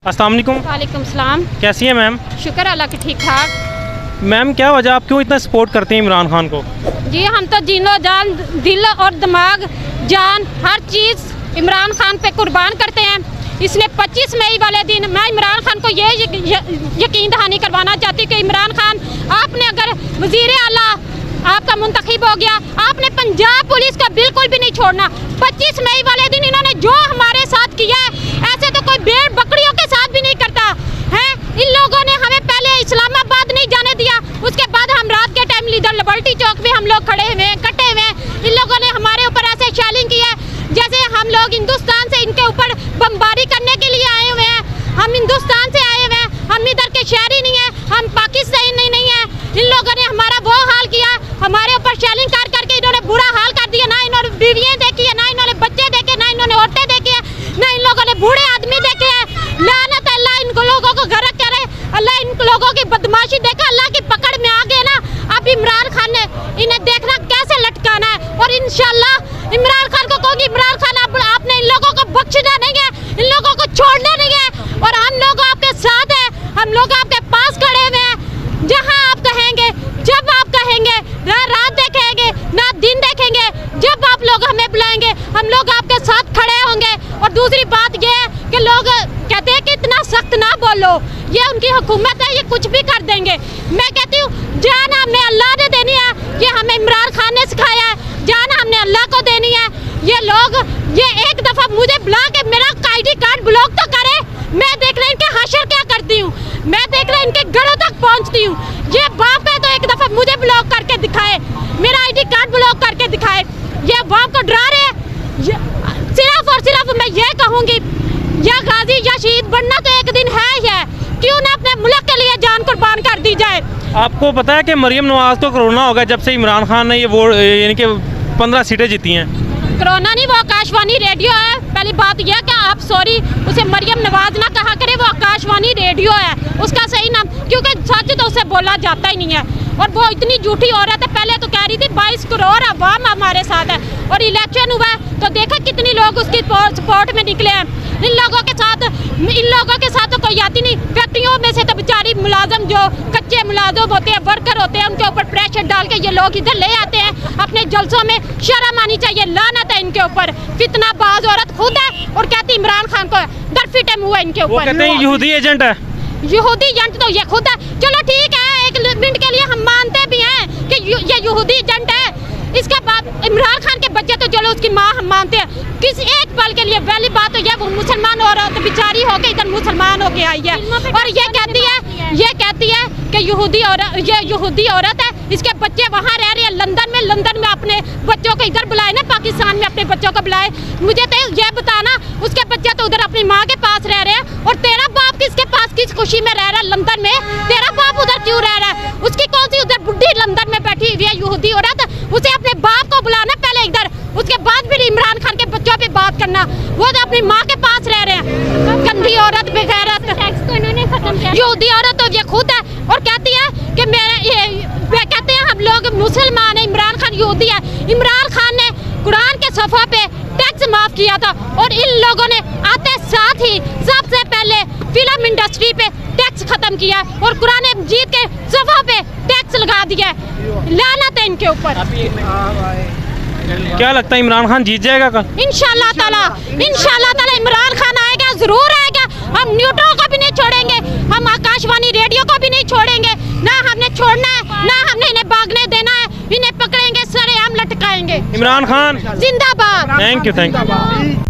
अस्सलाम वालेकुम। वालेकुम सलाम। कैसी हैं मैम? शुक्र अल्लाह की, ठीक ठाक। मैम क्या वजह, आप क्यों इतना सपोर्ट करते हैं इमरान खान को? जी हम तो जीनो जान, दिल और दिमाग, जान, हर चीज़ इमरान खान पे कुर्बान करते हैं। इसने 25 मई वाले दिन मैं इमरान खान को ये यकीन दहानी करवाना चाहती हूँ कि इमरान खान, आपने अगर वज़ीर आला आपका मुंतखब हो गया, आपने पंजाब पुलिस को बिल्कुल भी नहीं छोड़ना। 25 मई वाले दिन इन्होंने जो हमारे साथ किया है, ऐसे तो कोई भेड़ बकरियों के साथ भी नहीं करता है। इन लोगों ने हमें पहले इस्लामाबाद नहीं जाने दिया, उसके बाद हम रात के टाइम इधर लिबर्टी चौक पे हम लोग खड़े हुए हैं, कटे हुए हैं। इन लोगों ने हमारे ऊपर ऐसे शैलिंग की है जैसे हम लोग हिंदुस्तान से इनके ऊपर बमबारी करने के लिए आए हुए हैं। हम हिंदुस्तान से आए हुए हैं, हम इधर के शहरी नहीं है, हम पाकिस्तानी नहीं है। इन लोगों ने हमारा वो हाल किया, हमारे ऊपर शैलिंग कर करके इन्होंने बुरा हाल कर दिया। ना इन्होंने बीवियाँ देखी है, ना इन्होंने बच्चे देखे, ना इन्होंने औरतें देखी है, ना इन लोगों ने बूढ़े आदमी देखे हैं। लानत अल्लाह इन लोगों को गर्क करे, अल्लाह इन लोगों की बदमाशी देखा, अल्लाह की पकड़ में आ गए ना। अब इमरान खान ने इन्हें देखना कैसे लटकाना है, और इंशाल्लाह इमरान खान को कहूँगी, इमरान खान आपने इन लोगों को बख्शना नहीं है, इन लोगों को छोड़ना नहीं है, और हम लोग आपके साथ हैं, हम लोग आपके पास खड़े हुए हैं। जहाँ आप कहेंगे, जब आप कहेंगे, ना रात देखेंगे ना दिन देखेंगे, जब आप लोग हमें बुलाएंगे हम लोग आपके साथ खड़े होंगे। और दूसरी बात ये है कि लोग कहते हैं कि इतना सख्त ना बोलो, ये उनकी हुकूमत है, ये कुछ भी कर देंगे। मैं कहती हूँ जान हमें अल्लाह ने देनी है, ये हमें इमरान खान ने सिखाया है, जान हमने अल्लाह को देनी है। ये लोग ये एक दफ़ा मुझे बुला के मेरा आईडी कार्ड ब्लॉक तो करे, मैं देख रहा इनके हाशर क्या करती हूँ, मैं देख रहा इनके घरों तक पहुँचती हूँ। ये बाप है तो एक दफ़ा मुझे ब्लॉक करके दिखाए, मेरा आईडी कार्ड ब्लॉक करके दिखाए। ये बाप को डरा रहे हैं। सिर्फ और सिर्फ मैं ये कहूँगी, या गाजी या शहीद बनना तो एक दिन है ही है, क्यों ना अपने मुल्क के लिए जान कुर्बान कर दी जाए। आपको पता है कि मरियम नवाज को कोरोना हो गया जब से इमरान खान ने ये वोट यानी कि 15 सीटें जीती हैं। कोरोना नहीं, वो आकाशवाणी रेडियो है। पहली बात यह कि आप सॉरी उसे मरियम नवाज ना कहा करें, वो आकाशवाणी रेडियो है उसका सही नाम, क्योंकि सच तो उसे बोला जाता ही नहीं है। और वो इतनी झूठी औरत है, पहले तो कह रही थी 22 करोड़ अवाम हमारे साथ है, और इलेक्शन हुआ है तो देखा कितनी लोग उसकी सपोर्ट में निकले हैं। इन लोगों के साथ तो कोई आती नहीं। फैक्ट्रियों में से तो बेचारी मुलाजम, जो कच्चे मुलाजम होते हैं, वर्कर होते हैं, उनके ऊपर प्रेशर डाल के ये लोग इधर ले आते हैं अपने जलसों में। शर्म आनी चाहिए, लानत है इनके ऊपर। फितनाबाज औरत खुद है और कहती इमरान खान को दरफिटे मुँह है इनके ऊपर। कहते हैं यहूदी एजेंट है, यहूदी एजेंट तो ये खुद है। चलो ठीक है, एक मिनट के लिए हम मानते भी हैं कि ये यहूदी एजेंट है। इसके बाद इमरान खान के बच्चे तो चलो उसकी माँ हम मानते हैं, किसी एक पल के लिए पहली बात तो ये वो मुसलमान औरत बेचारी होके इधर मुसलमान होके आई है, और ये कहती है कि ये यहूदी औरत है, इसके बच्चे वहाँ रह रहे हैं लंदन में अपने बच्चों को इधर बुलाए ना, पाकिस्तान में अपने बच्चों को बुलाए। मुझे तो ये बताना, उसके बच्चे तो उधर अपनी माँ के पास रह रहे हैं, और तेरा बाप किसके पास किस खुशी में रह रहा है लंदन में? तेरा बाप उधर क्यों रह रहा है? उसकी कौन सी उधर बुढ़ी लंदन में बैठी हुई है यहूदी औरत? उसे अपने बाप को बुलाना पहले इधर, उसके बाद फिर इमरान खान के बच्चों पे बात करना। वो तो अपनी माँ के पास रह रहे हैं, गंदी औरत, बेगैरत यहूदी औरत तो ये खुद है, और कहती है कि कहते हैं हम लोग मुसलमान हैं, इमरान खान यहूदी है। इमरान खान ने कुरान के सफ़ा पे टैक्स माफ़ किया था, और इन लोगों ने आते साथ ही सबसे पहले फिल्म इंडस्ट्री पे टैक्स खत्म किया, और कुरान मजीद के सफ़ा पे टैक्स लगा दिया। लानत है इनके ऊपर। क्या लगता है इमरान खान जीत जाएगा कल? इंशाल्लाह ताला इमरान खान आएगा, जरूर आएगा। हम न्यूट्रल को भी नहीं छोड़ेंगे, हम आकाशवाणी रेडियो को भी नहीं छोड़ेंगे, ना हमने छोड़ना है, ना हमने इन्हें भागने देना है। इन्हें पकड़ेंगे, सरेआम लटकाएंगे। इमरान खान जिंदाबाद। Thank you.